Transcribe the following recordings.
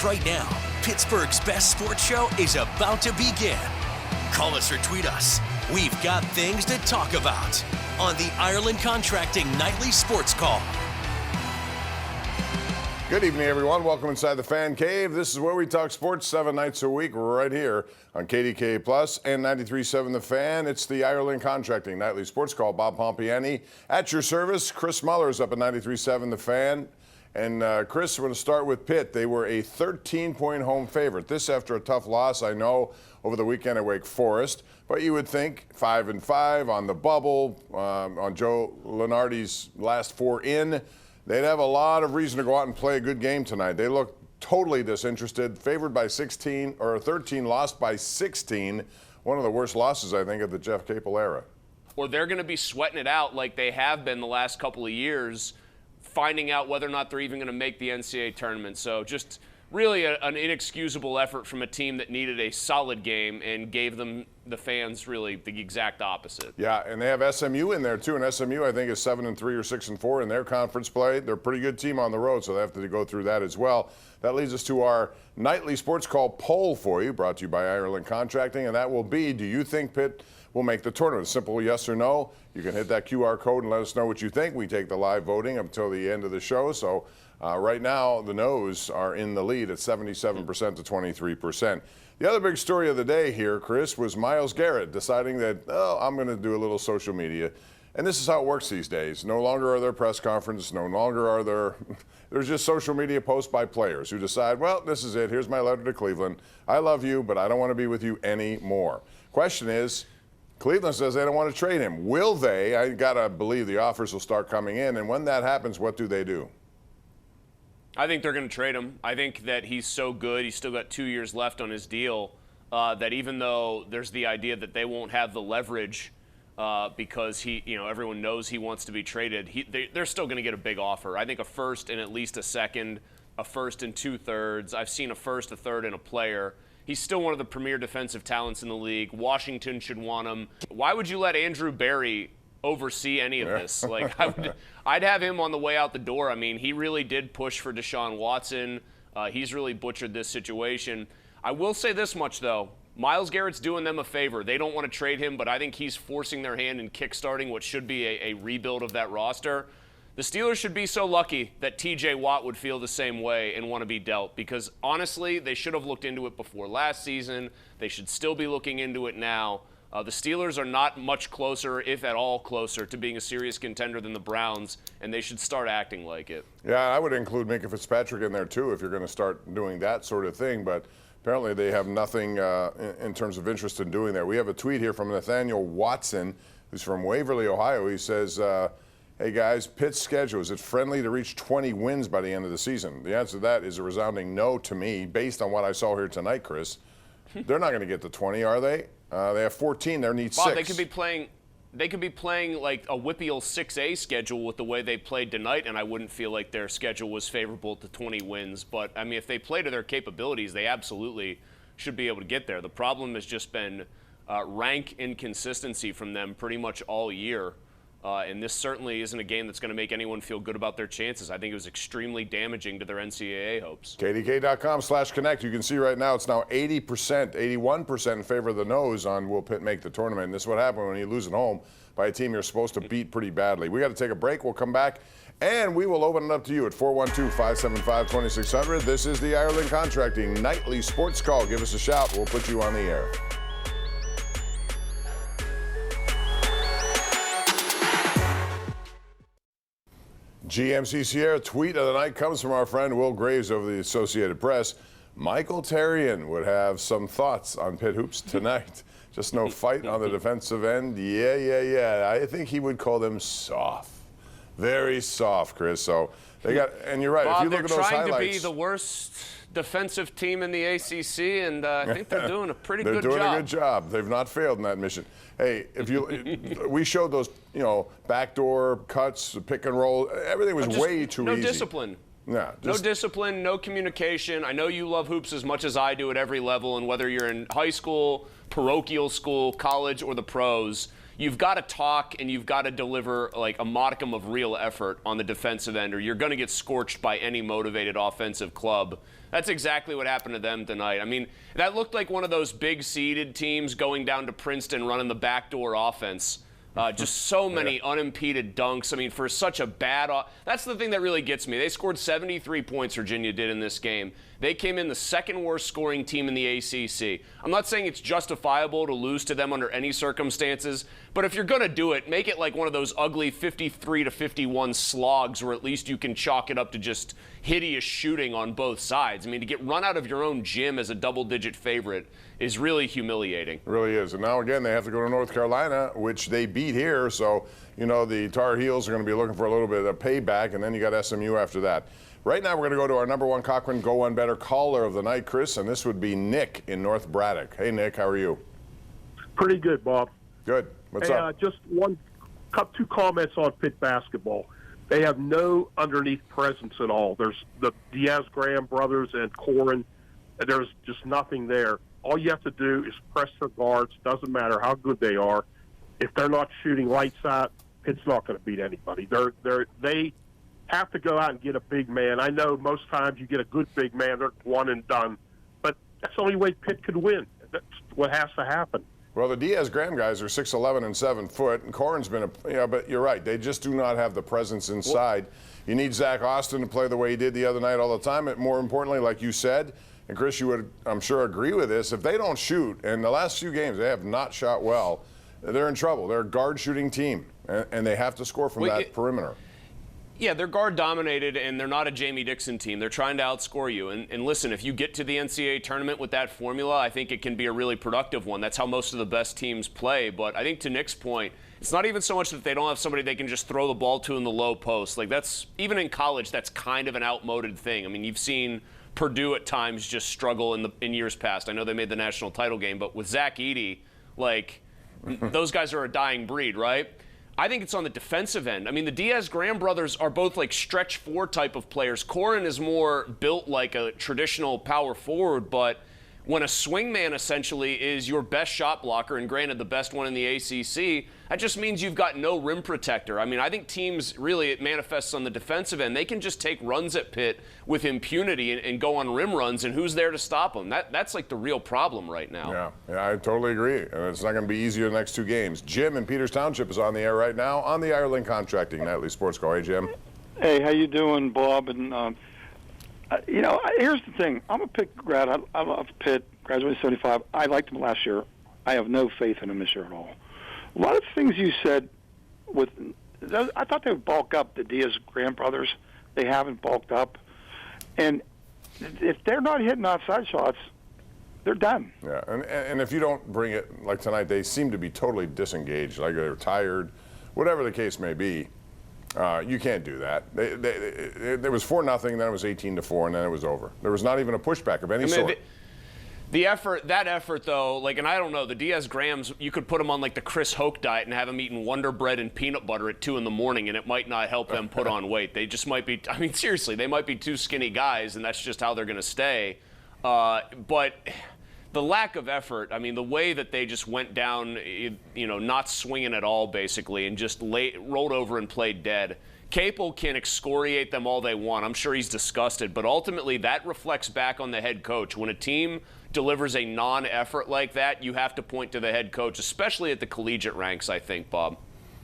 Right now, Pittsburgh's best sports show is about to begin. Call us or tweet us. We've got things to talk about on the Ireland Contracting Nightly Sports Call. Good evening, everyone. Welcome inside the Fan Cave. This is where we talk sports 7 nights a week right here on KDKA Plus and 93.7 The Fan. It's the Ireland Contracting Nightly Sports Call. Bob Pompeani at your service. Chris Muller is up at 93.7 The Fan. And Chris, we're going to start with Pitt. They were a 13-point home favorite. This after a tough loss, I know, over the weekend at Wake Forest. But you would think 5-5 on the bubble, on Joe Lunardi's last 4 in. They'd have a lot of reason to go out and play a good game tonight. They look totally disinterested, favored by 16, or 13, lost by 16. One of the worst losses, I think, of the Jeff Capel era. Or they're going to be sweating it out like they have been the last couple of years, finding out whether or not they're even going to make the NCAA tournament. So just really an inexcusable effort from a team that needed a solid game and gave them, the fans, really the exact opposite. Yeah, and they have SMU in there, too. And SMU, I think, is 7-3 or 6-4 in their conference play. They're a pretty good team on the road, so they have to go through that as well. That leads us to our nightly sports call poll for you, brought to you by Ireland Contracting, and that will be, do you think Pitt will make the tournament? Simple yes or no. You can hit that QR code and let us know what you think. We take the live voting until the end of the show, so right now, the no's are in the lead at 77% to 23%. The other big story of the day here, Chris, was Myles Garrett deciding that, oh, I'm going to do a little social media. And this is how it works these days. No longer are there press conferences. No longer are there's just social media posts by players who decide, well, this is it. Here's my letter to Cleveland. I love you, but I don't want to be with you anymore. Question is, Cleveland says they don't want to trade him. Will they? I got to believe the offers will start coming in. And when that happens, what do they do? I think they're going to trade him. I think that he's so good. He's still got 2 years left on his deal that even though there's the idea that they won't have the leverage because everyone knows he wants to be traded, they're still going to get a big offer. I think a first and at least a second, a first and 2/3. I've seen a first, a third, and a player. He's still one of the premier defensive talents in the league. Washington should want him. Why would you let Andrew Berry oversee any of this? Like, I'd have him on the way out the door. I mean, he really did push for Deshaun Watson. He's really butchered this situation. I will say this much, though. Myles Garrett's doing them a favor. They don't want to trade him, but I think he's forcing their hand in kickstarting what should be a rebuild of that roster. The Steelers should be so lucky that T.J. Watt would feel the same way and want to be dealt because, honestly, they should have looked into it before last season. They should still be looking into it now. The Steelers are not much closer, if at all closer, to being a serious contender than the Browns, and they should start acting like it. Yeah, I would include Minka Fitzpatrick in there, too, if you're going to start doing that sort of thing. But apparently they have nothing in terms of interest in doing that. We have a tweet here from Nathaniel Watson, who's from Waverly, Ohio. He says, hey, guys, Pitt's schedule, is it friendly to reach 20 wins by the end of the season? The answer to that is a resounding no to me, based on what I saw here tonight, Chris. They're not going to get to 20, are they? They have 14. They need 6. Bob, they could be playing like a WPIAL 6A schedule with the way they played tonight, and I wouldn't feel like their schedule was favorable to 20 wins. But, I mean, if they play to their capabilities, they absolutely should be able to get there. The problem has just been rank inconsistency from them pretty much all year. And this certainly isn't a game that's going to make anyone feel good about their chances. I think it was extremely damaging to their NCAA hopes. KDK.com/connect. You can see right now it's now 80%, 81% in favor of the nose on will Pitt make the tournament. And this is what happened when you lose at home by a team you're supposed to beat pretty badly. We got to take a break. We'll come back, and we will open it up to you at 412-575-2600. This is the Ireland Contracting Nightly Sports Call. Give us a shout. We'll put you on the air. GMC Sierra tweet of the night comes from our friend Will Graves over the Associated Press. Michael Therrien would have some thoughts on Pitt hoops tonight. Just no fight on the defensive end. Yeah. I think he would call them soft. Very soft, Chris. So they got, and you're right. Bob, if you look at those highlights, they're trying to be the worst defensive team in the ACC, and I think they're doing a pretty good job. They're doing a good job. They've not failed in that mission. Hey, if you, we showed those, backdoor cuts, pick and roll. Everything was way too easy. No discipline. Yeah, no discipline, no communication. I know you love hoops as much as I do at every level, and whether you're in high school, parochial school, college, or the pros, you've got to talk and you've got to deliver like a modicum of real effort on the defensive end, or you're going to get scorched by any motivated offensive club. That's exactly what happened to them tonight. I mean, that looked like one of those big seeded teams going down to Princeton running the backdoor offense. Just so many unimpeded dunks. I mean, for such a bad that's the thing that really gets me. They scored 73 points, Virginia did, in this game. They came in the second worst scoring team in the ACC. I'm not saying it's justifiable to lose to them under any circumstances, but if you're going to do it, make it like one of those ugly 53-51 slogs where at least you can chalk it up to just hideous shooting on both sides. I mean, to get run out of your own gym as a double-digit favorite is really humiliating. It really is. And now, again, they have to go to North Carolina, which they beat here. So, you know, the Tar Heels are going to be looking for a little bit of payback, and then you got SMU after that. Right now, we're going to go to our number one Cochrane Go One Better caller of the night, Chris, and this would be Nick in North Braddock. Hey, Nick, how are you? Pretty good, Bob. Good. What's up? Just two comments on Pitt basketball. They have no underneath presence at all. There's the Diaz-Graham brothers and Corin. There's just nothing there. All you have to do is press their guards. Doesn't matter how good they are. If they're not shooting lights out, Pitt's not going to beat anybody. They have to go out and get a big man. I know most times you get a good big man, they're one and done. But that's the only way Pitt could win. That's what has to happen. Well, the Diaz-Graham guys are 6'11" and 7 foot, and Corin's been but you're right. They just do not have the presence inside. You need Zach Austin to play the way he did the other night all the time. And more importantly, like you said, and Chris, you would, I'm sure, agree with this, if they don't shoot, and the last few games they have not shot well, they're in trouble. They're a guard-shooting team, and they have to score from that perimeter. Yeah, they're guard-dominated, and they're not a Jamie Dixon team. They're trying to outscore you. And listen, if you get to the NCAA tournament with that formula, I think it can be a really productive one. That's how most of the best teams play. But I think to Nick's point, it's not even so much that they don't have somebody they can just throw the ball to in the low post. Like, that's, even in college, that's kind of an outmoded thing. I mean, you've seen Purdue at times just struggle in years past. I know they made the national title game, but with Zach Edey, like, those guys are a dying breed, right? I think it's on the defensive end. I mean, the Diaz-Graham brothers are both like stretch four type of players. Corin is more built like a traditional power forward, but when a swingman essentially is your best shot blocker, and granted the best one in the ACC, that just means you've got no rim protector. I mean, I think teams, really, it manifests on the defensive end. They can just take runs at Pitt with impunity and go on rim runs, and who's there to stop them? That's like the real problem right now. Yeah, I totally agree. And it's not going to be easier the next two games. Jim in Peters Township is on the air right now on the Ireland Contracting Nightly Sports Call. Hey, Jim. Hey, how you doing, Bob? And you know, here's the thing. I'm a Pitt grad. I love Pitt. Graduated 75. I liked him last year. I have no faith in him this year at all. A lot of things you said I thought they would bulk up, the Diaz-Graham brothers. They haven't bulked up. And if they're not hitting outside shots, they're done. Yeah, and if you don't bring it, like tonight, they seem to be totally disengaged, like they're tired, whatever the case may be. You can't do that. There was 4-0, then it was 18-4, and then it was over. There was not even a pushback of any sort. That effort, though, like, and I don't know, the Diaz-Grahams, you could put them on, like, the Chris Hoke diet and have them eating Wonder Bread and peanut butter at 2 in the morning, and it might not help them put on weight. They just might be, I mean, seriously, they might be two skinny guys, and that's just how they're going to stay. But the lack of effort, I mean, the way that they just went down, you know, not swinging at all, basically, and just rolled over and played dead. Capel can excoriate them all they want. I'm sure he's disgusted, but ultimately that reflects back on the head coach. When a team delivers a non-effort like that, you have to point to the head coach, especially at the collegiate ranks, I think, Bob.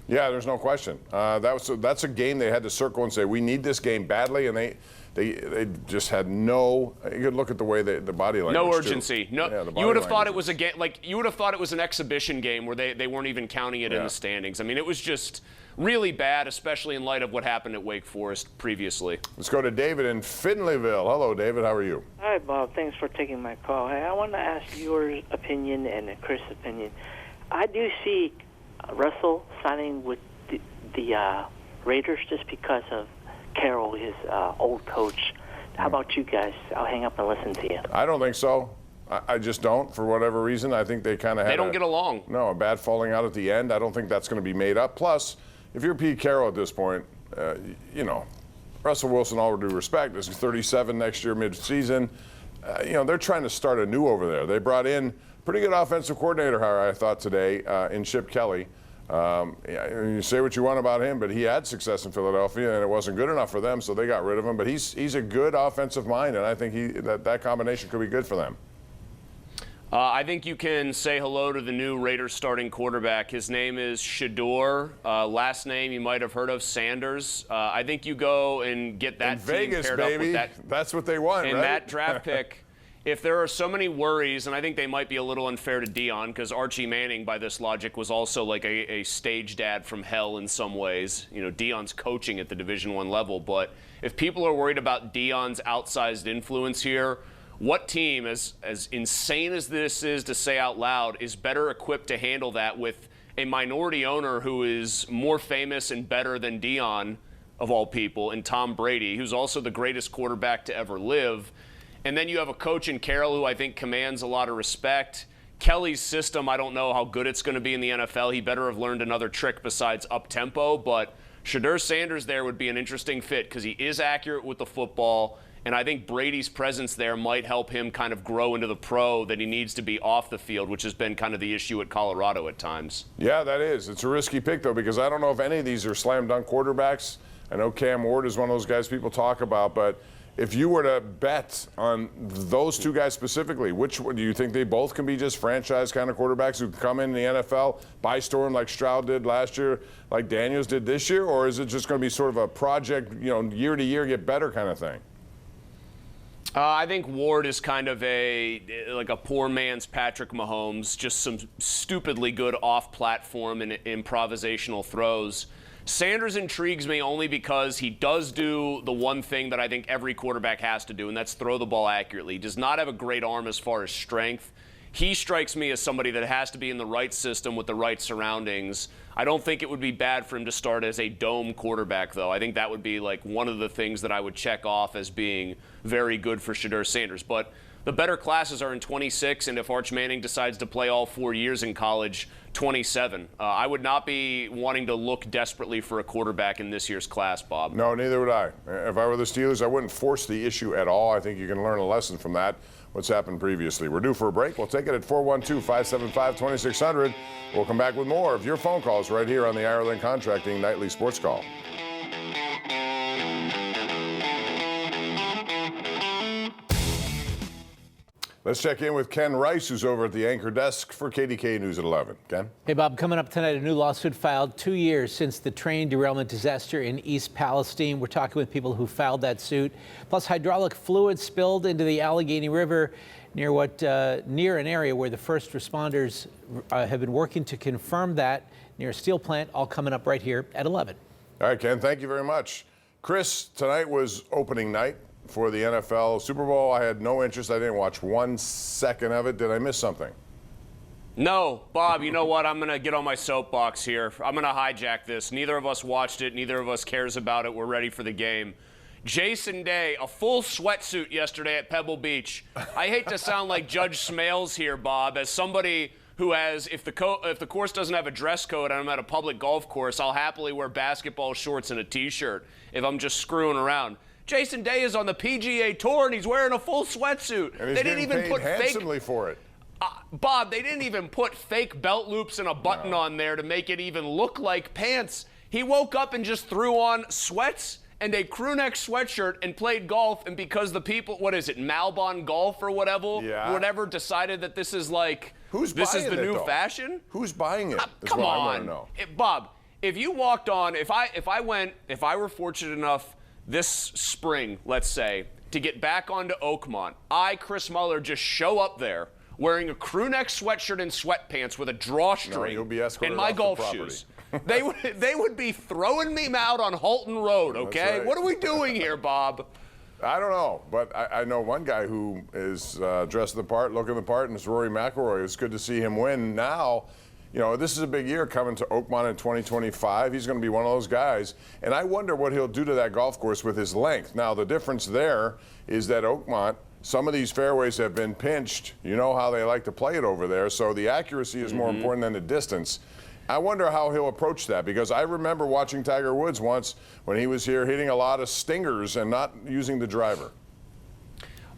Yeah, there's no question. That's a game they had to circle and say, we need this game badly, and they just had no. You could look at the way the body language. No urgency. Too. No, yeah, you would have thought it was a game. Like, you would have thought it was an exhibition game where they weren't even counting it in the standings. I mean, it was just really bad, especially in light of what happened at Wake Forest previously. Let's go to David in Finleyville. Hello, David. How are you? Hi, Bob. Thanks for taking my call. Hey, I want to ask your opinion and Chris' opinion. I do see Russell signing with the Raiders just because of Carroll, his old coach. How about you guys? I'll hang up and listen to you. I don't think so. I just don't, for whatever reason. I think they kind of They don't get along. No, a bad falling out at the end. I don't think that's going to be made up. Plus, if you're Pete Carroll at this point, you know, Russell Wilson, all due respect, is 37 next year mid-season. You know, they're trying to start anew over there. They brought in pretty good offensive coordinator hire, I thought, today in Chip Kelly. You say what you want about him, but he had success in Philadelphia, and it wasn't good enough for them, so they got rid of him. But he's a good offensive mind, and I think that combination could be good for them. I think you can say hello to the new Raiders starting quarterback. His name is Shedeur. Last name you might have heard of, Sanders. I think you go and get that team Vegas, paired baby. up with that. That's what they want, and right? that draft pick. If there are so many worries, and I think they might be a little unfair to Deion, because Archie Manning, by this logic, was also like a stage dad from hell in some ways. You know, Deion's coaching at the Division I level. But if people are worried about Deion's outsized influence here, what team, as insane as this is to say out loud, is better equipped to handle that with a minority owner who is more famous and better than Deion, of all people, and Tom Brady, who's also the greatest quarterback to ever live. And then you have a coach in Carroll who I think commands a lot of respect. Kelly's system, I don't know how good it's going to be in the NFL. He better have learned another trick besides up-tempo. But Shedeur Sanders there would be an interesting fit because he is accurate with the football. And I think Brady's presence there might help him kind of grow into the pro that he needs to be off the field, which has been kind of the issue at Colorado at times. Yeah, that is. It's a risky pick, though, because I don't know if any of these are slam-dunk quarterbacks. I know Cam Ward is one of those guys people talk about, but if you were to bet on those two guys specifically, which do you think they both can be just franchise kind of quarterbacks who come in the NFL by storm like Stroud did last year, like Daniels did this year, or is it just going to be sort of a project, year to year get better kind of thing? I think Ward is kind of a poor man's Patrick Mahomes, just some stupidly good off-platform and improvisational throws. Sanders intrigues me only because he does do the one thing that I think every quarterback has to do, and that's throw the ball accurately. He does not have a great arm as far as strength. He strikes me as somebody that has to be in the right system with the right surroundings. I don't think it would be bad for him to start as a dome quarterback, though. I think that would be like one of the things that I would check off as being very good for Shedeur Sanders. But the better classes are in 26, and if Arch Manning decides to play all 4 years in college, 27. I would not be wanting to look desperately for a quarterback in this year's class, Bob. No, neither would I. If I were the Steelers, I wouldn't force the issue at all. I think you can learn a lesson from that, what's happened previously. We're due for a break. We'll take it at 412-575-2600. We'll come back with more of your phone calls right here on the Ireland Contracting Nightly Sports Call. Let's check in with Ken Rice, who's over at the anchor desk for KDKA News at 11. Ken? Hey, Bob, coming up tonight, a new lawsuit filed 2 years since the train derailment disaster in East Palestine. We're talking with people who filed that suit. Plus, hydraulic fluid spilled into the Allegheny River near an area where the first responders have been working to confirm that near a steel plant, all coming up right here at 11. All right, Ken, thank you very much. Chris, tonight was opening night for the NFL Super Bowl. I had no interest. I didn't watch 1 second of it. Did I miss something? No, Bob, you know what? I'm going to get on my soapbox here. I'm going to hijack this. Neither of us watched it. Neither of us cares about it. We're ready for the game. Jason Day, a full sweatsuit yesterday at Pebble Beach. I hate to sound like Judge Smales here, Bob, as somebody who has, if the course doesn't have a dress code and I'm at a public golf course, I'll happily wear basketball shorts and a T-shirt if I'm just screwing around. Jason Day is on the PGA Tour, and he's wearing a full sweatsuit. And he's they didn't even paid put handsomely for it. Bob, they didn't even put fake belt loops and a button on there to make it even look like pants. He woke up and just threw on sweats and a crew neck sweatshirt and played golf. And because the people, what is it, Malbon Golf or whatever, decided that this is like, this is the new fashion. Who's buying it? Come on, I want to know. Bob. If you walked on, if I were fortunate enough this spring, let's say, to get back onto Oakmont, Chris Muller, just show up there wearing a crew neck sweatshirt and sweatpants with a drawstring and my golf shoes. They would be throwing me out on Halton Road, okay? Right. What are we doing here, Bob? I don't know, but I know one guy who is dressed the part, looking the part, and it's Rory McIlroy. It's good to see him win now. This is a big year coming to Oakmont in 2025. He's going to be one of those guys. And I wonder what he'll do to that golf course with his length. Now, the difference there is that Oakmont, some of these fairways have been pinched. You know how they like to play it over there. So the accuracy is more important than the distance. I wonder how he'll approach that, because I remember watching Tiger Woods once when he was here hitting a lot of stingers and not using the driver.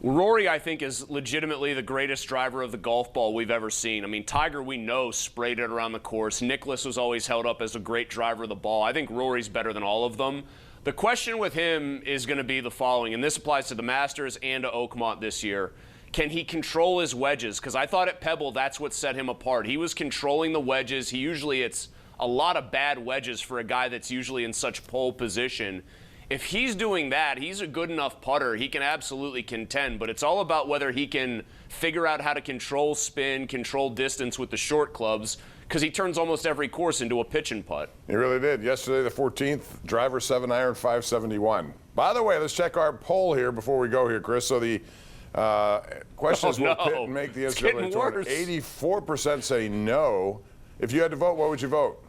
Rory, I think, is legitimately the greatest driver of the golf ball we've ever seen. I mean, Tiger, we know, sprayed it around the course. Nicholas was always held up as a great driver of the ball. I think Rory's better than all of them. The question with him is going to be the following, and this applies to the Masters and to Oakmont this year. Can he control his wedges? Because I thought at Pebble that's what set him apart. He was controlling the wedges. It's a lot of bad wedges for a guy that's usually in such pole position. If he's doing that, he's a good enough putter. He can absolutely contend, but it's all about whether he can figure out how to control spin, control distance with the short clubs, because he turns almost every course into a pitch and putt. He really did. Yesterday, the 14th, driver 7-iron, 571. By the way, let's check our poll here before we go here, Chris. So the question is, will Pitt make the NCAA tournament? 84% say no. If you had to vote, what would you vote?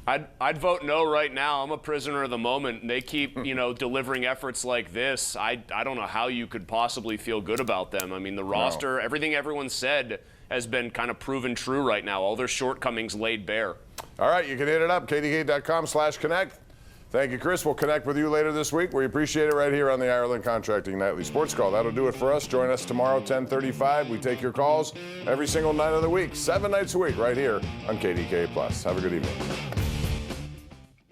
I'd vote no right now. I'm a prisoner of the moment. They keep, delivering efforts like this. I don't know how you could possibly feel good about them. I mean, the roster, everything everyone said has been kind of proven true right now. All their shortcomings laid bare. All right, you can hit it up, kdka.com/connect. Thank you, Chris. We'll connect with you later this week. We appreciate it right here on the Ireland Contracting Nightly Sports Call. That'll do it for us. Join us tomorrow, 10:35. We take your calls every single night of the week, 7 nights a week, right here on KDKA+. Have a good evening.